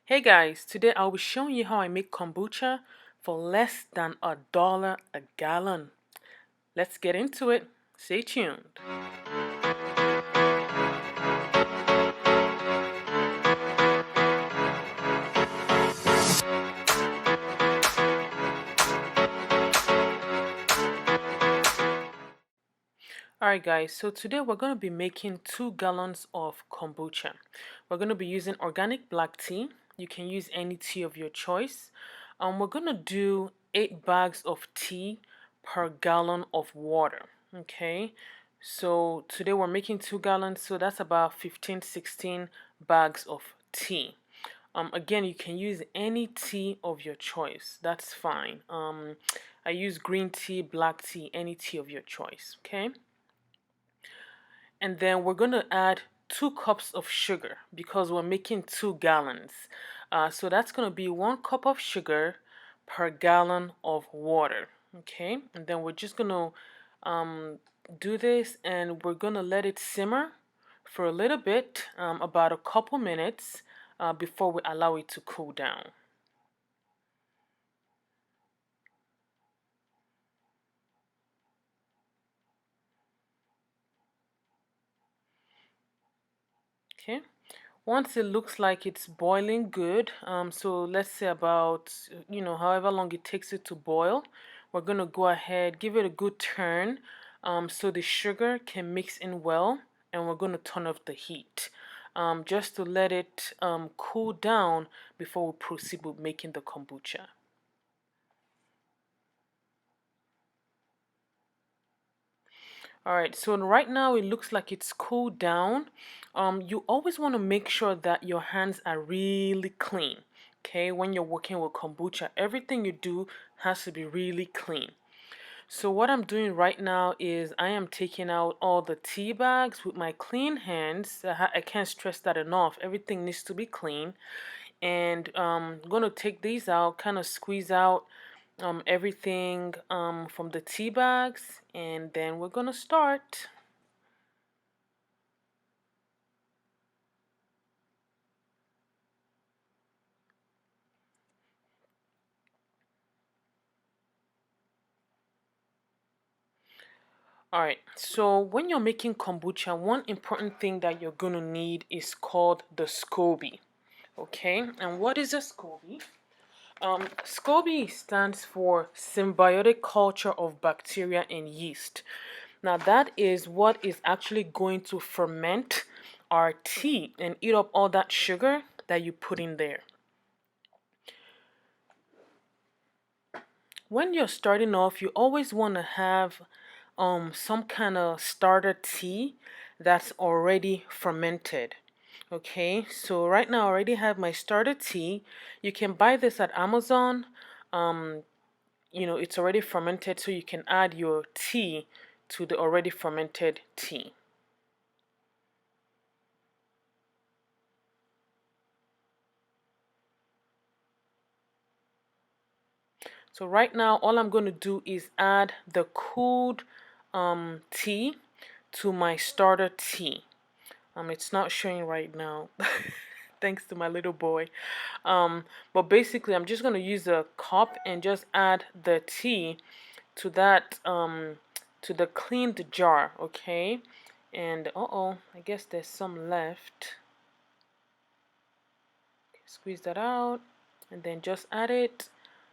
Hey guys, today I'll be showing you how I make kombucha for less than $1 a gallon. Let's get into it. Stay tuned. Alright guys, so today we're going to be making 2 gallons of kombucha. We're going to be using organic black tea. You can use any tea of your choice. We're going to do 8 bags of tea per gallon of water. Okay, so today we're making 2 gallons, so that's about 15-16 bags of tea. Again, you can use any tea of your choice. That's fine. I use green tea, black tea, any tea of your choice. Okay. And then we're going to add 2 cups of sugar because we're making 2 gallons. So that's going to be 1 cup of sugar per gallon of water. Okay, and then we're just going to do this, and we're going to let it simmer for a little bit, about a couple minutes, before we allow it to cool down. Okay. Once it looks like it's boiling good, so let's say about, however long it takes it to boil, we're going to go ahead, give it a good turn, so the sugar can mix in well, and we're going to turn off the heat, just to let it cool down before we proceed with making the kombucha. Alright, so right now it looks like it's cooled down. You always want to make sure that your hands are really clean. Okay, when you're working with kombucha, everything you do has to be really clean. So what I'm doing right now is I am taking out all the tea bags with my clean hands. I can't stress that enough. Everything needs to be clean. And I'm going to take these out, kind of squeeze out everything from the tea bags, and then we're gonna start. Alright, so when you're making kombucha, one important thing that you're gonna need is called the SCOBY. Okay, and what is a SCOBY? SCOBY stands for symbiotic culture of bacteria and yeast. Now that is what is actually going to ferment our tea and eat up all that sugar that you put in there. When you're starting off, you always want to have some kind of starter tea that's already fermented. Okay, so right now I already have my starter tea. You can buy this at Amazon. Um, it's already fermented, so you can add your tea to the already fermented tea. So right now, all I'm going to do is add the cooled tea to my starter tea. It's not showing right now, thanks to my little boy. But basically, I'm just going to use a cup and just add the tea to that, to the cleaned jar, okay? And I guess there's some left. Squeeze that out, and then just add it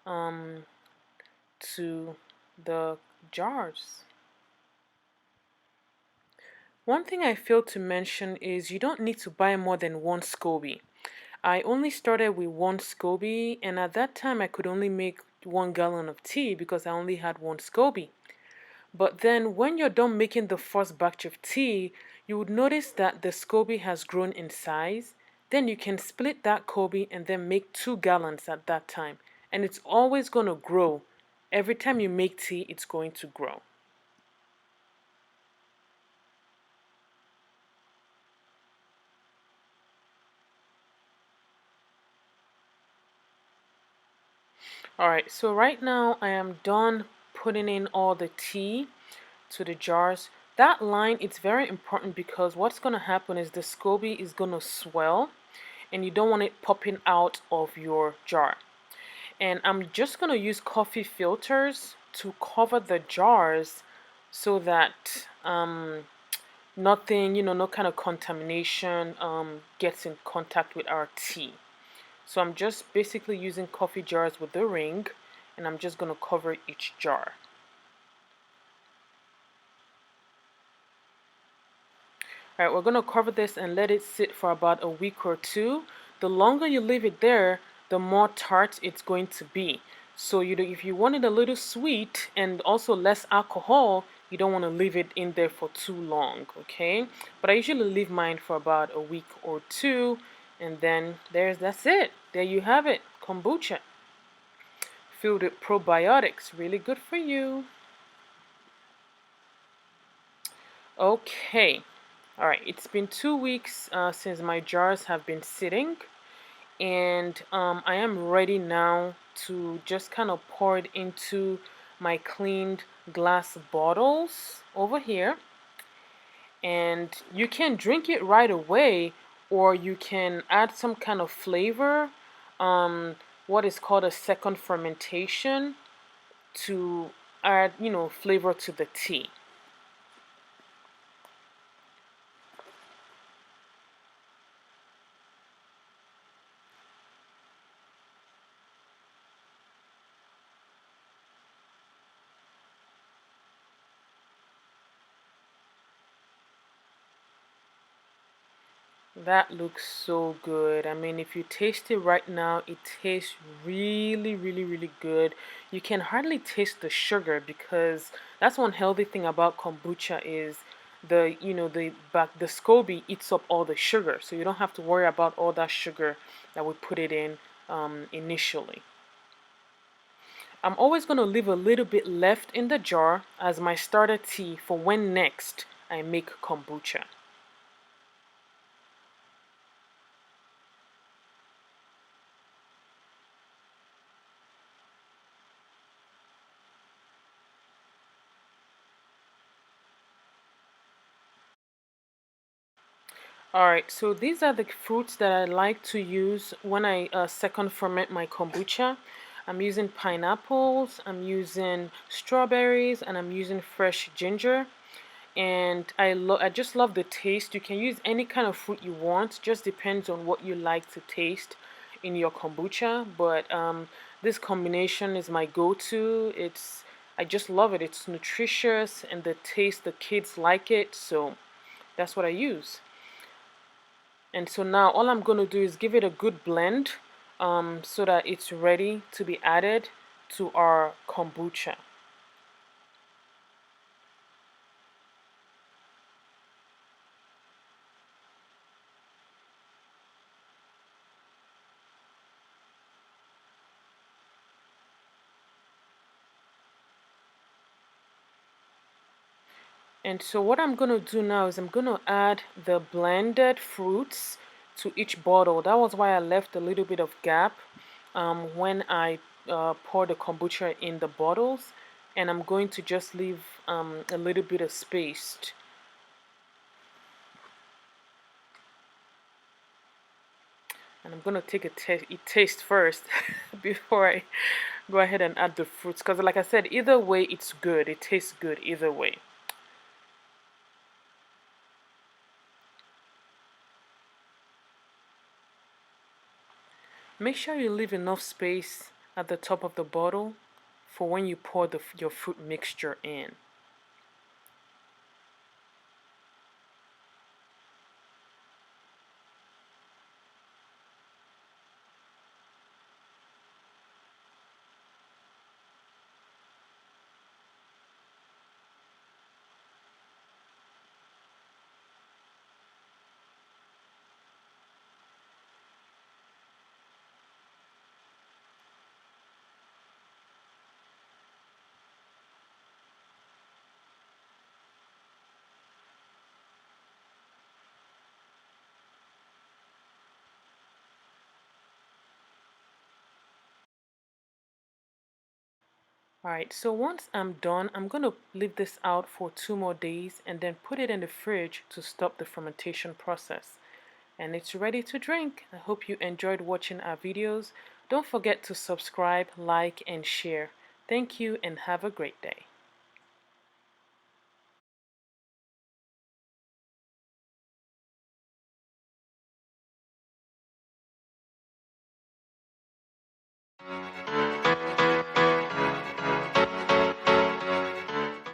to the jars. One thing I failed to mention is you don't need to buy more than 1 SCOBY. I only started with 1 SCOBY, and at that time I could only make 1 gallon of tea because I only had 1 SCOBY. But then when you're done making the first batch of tea, you would notice that the SCOBY has grown in size. Then you can split that SCOBY and then make 2 gallons at that time. And it's always going to grow. Every time you make tea, it's going to grow. Alright, so right now I am done putting in all the tea to the jars. That line, it's very important because what's going to happen is the SCOBY is going to swell, and you don't want it popping out of your jar. And I'm just going to use coffee filters to cover the jars so that nothing, no kind of contamination gets in contact with our tea. So I'm just basically using coffee jars with the ring, and I'm just going to cover each jar. All right, we're going to cover this and let it sit for about a week or two. The longer you leave it there, the more tart it's going to be. So if you want it a little sweet and also less alcohol, you don't want to leave it in there for too long, okay? But I usually leave mine for about a week or two, and then that's it. There you have it, kombucha, filled with probiotics, really good for you. Okay. All right, it's been 2 weeks since my jars have been sitting, and I am ready now to just kind of pour it into my cleaned glass bottles over here. And you can drink it right away, or you can add some kind of flavor, what is called a second fermentation, to add, flavor to the tea. That looks so good. I mean, if you taste it right now, it tastes really, really, really good. You can hardly taste the sugar because that's one healthy thing about kombucha is the SCOBY eats up all the sugar, so you don't have to worry about all that sugar that we put it in initially. I'm always going to leave a little bit left in the jar as my starter tea for when next I make kombucha. All right, so these are the fruits that I like to use when I second ferment my kombucha. I'm using pineapples, I'm using strawberries, and I'm using fresh ginger. And I just love the taste. You can use any kind of fruit you want, just depends on what you like to taste in your kombucha. But this combination is my go-to. I just love it. It's nutritious and the taste, the kids like it, so that's what I use. And so now all I'm going to do is give it a good blend so that it's ready to be added to our kombucha. And so what I'm going to do now is I'm going to add the blended fruits to each bottle. That was why I left a little bit of gap when I pour the kombucha in the bottles. And I'm going to just leave a little bit of space. And I'm going to take a taste first before I go ahead and add the fruits. Because like I said, either way, it's good. It tastes good either way. Make sure you leave enough space at the top of the bottle for when you pour your fruit mixture in. Alright, so once I'm done, I'm going to leave this out for 2 more days and then put it in the fridge to stop the fermentation process. and it's ready to drink. I hope you enjoyed watching our videos. Don't forget to subscribe, like, and share. Thank you and have a great day.